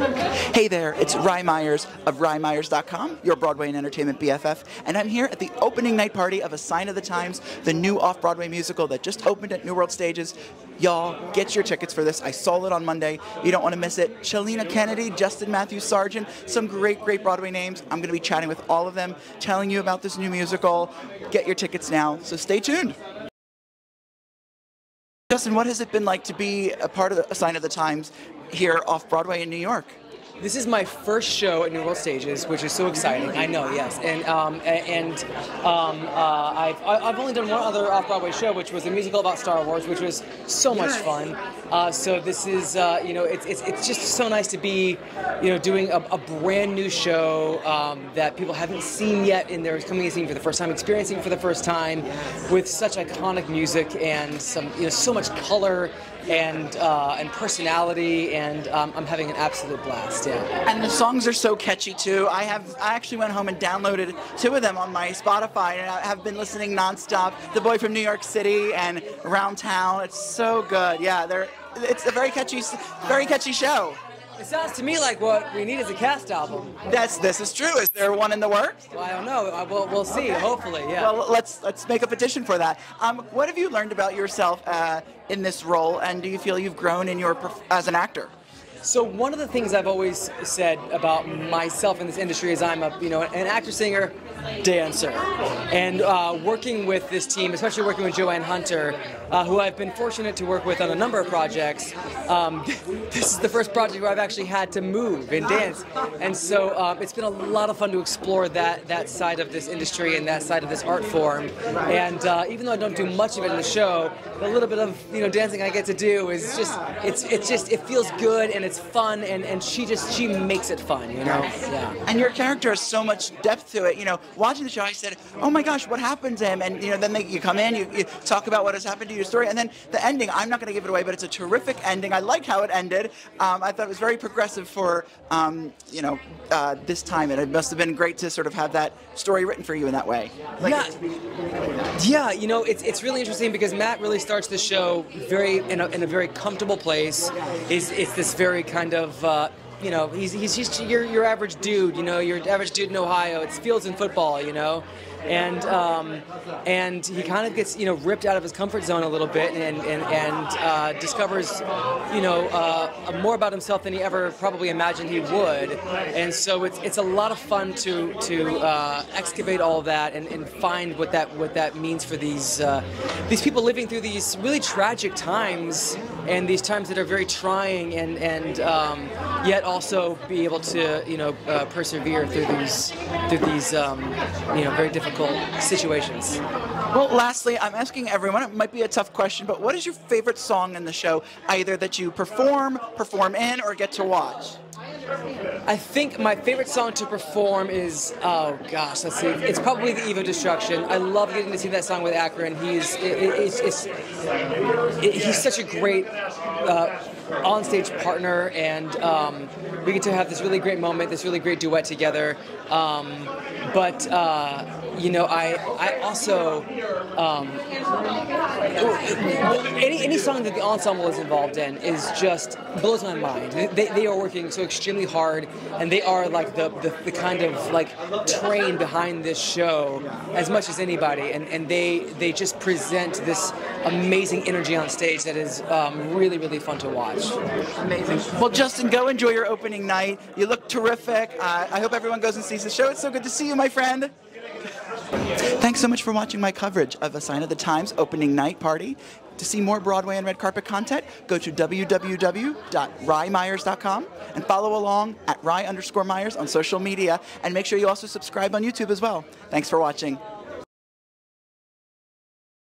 Hey there, it's Rye Myers of RyeMyers.com, your Broadway and entertainment BFF, and I'm here at the opening night party of A Sign of the Times, the new off-Broadway musical that just opened at New World Stages. Y'all, get your tickets for this. I saw it on Monday. You don't want to miss it. Chilina Kennedy, Justin Matthew Sargent, some great, great Broadway names. I'm going to be chatting with all of them, telling you about this new musical. Get your tickets now, so stay tuned. Justin, what has it been like to be a part of A Sign of the Times here off-Broadway in New York? This is my first show at New World Stages, which is so exciting. I know, yes, and I've only done one other off-Broadway show, which was a musical about Star Wars, which was so much fun. So this is, it's just so nice to be, doing a brand new show that people haven't seen yet, and they're coming to see for the first time, experiencing for the first time, with such iconic music and some, so much color and personality, and I'm having an absolute blast. Yeah. And the songs are so catchy too. I actually went home and downloaded 2 of them on my Spotify, and I have been listening nonstop. The Boy from New York City and Around Town. It's so good. Yeah, it's a very catchy show. It sounds to me like what we need is a cast album. This is true. Is there one in the works? Well, I don't know. We'll see. Hopefully, yeah. Well, let's make a petition for that. What have you learned about yourself in this role, and do you feel you've grown in as an actor? So one of the things I've always said about myself in this industry is I'm an actor, singer, dancer, and working with this team, especially working with Joanne Hunter, who I've been fortunate to work with on a number of projects. This is the first project where I've actually had to move and dance, and so it's been a lot of fun to explore that side of this industry and that side of this art form. And even though I don't do much of it in the show, the little bit of dancing I get to do is it feels good and it's fun, and she makes it fun, Yeah. And your character has so much depth to it. Watching the show, I said, "Oh my gosh, what happened to him?" And then you come in, you talk about what has happened to your story, and then the ending. I'm not going to give it away, but it's a terrific ending. I liked how it ended. I thought it was very progressive for this time, and it must have been great to sort of have that story written for you in that way. It's really interesting because Matt really starts the show in a very comfortable place. It's this very kind of he's just your average dude, your average dude in Ohio. It's fields and football, and he kind of gets ripped out of his comfort zone a little bit and discovers more about himself than he ever probably imagined he would. And so it's a lot of fun to excavate all of that and find what that means for these people living through these really tragic times, and these times that are very trying, and yet also be able to persevere through these very difficult situations. Well, lastly, I'm asking everyone, it might be a tough question, but what is your favorite song in the show, either that you perform in, or get to watch? I think my favorite song to perform is, let's see, it's probably The Eve of Destruction. I love getting to see that song with Akron. He's such a great onstage partner, and we get to have this really great moment, this really great duet together. I also any song that the ensemble is involved in is just blows my mind. They are working so extremely hard, and they are like the kind of like train behind this show as much as anybody, and they just present this amazing energy on stage that is really, really fun to watch. Amazing. Well, Justin, go enjoy your opening night. You look terrific. I hope everyone goes and sees the show. It's so good to see you, my friend. Thanks so much for watching my coverage of A Sign of the Times opening night party. To see more Broadway and red carpet content, go to www.RyeMyers.com and follow along at Rye_Myers on social media, and make sure you also subscribe on YouTube as well. Thanks for watching.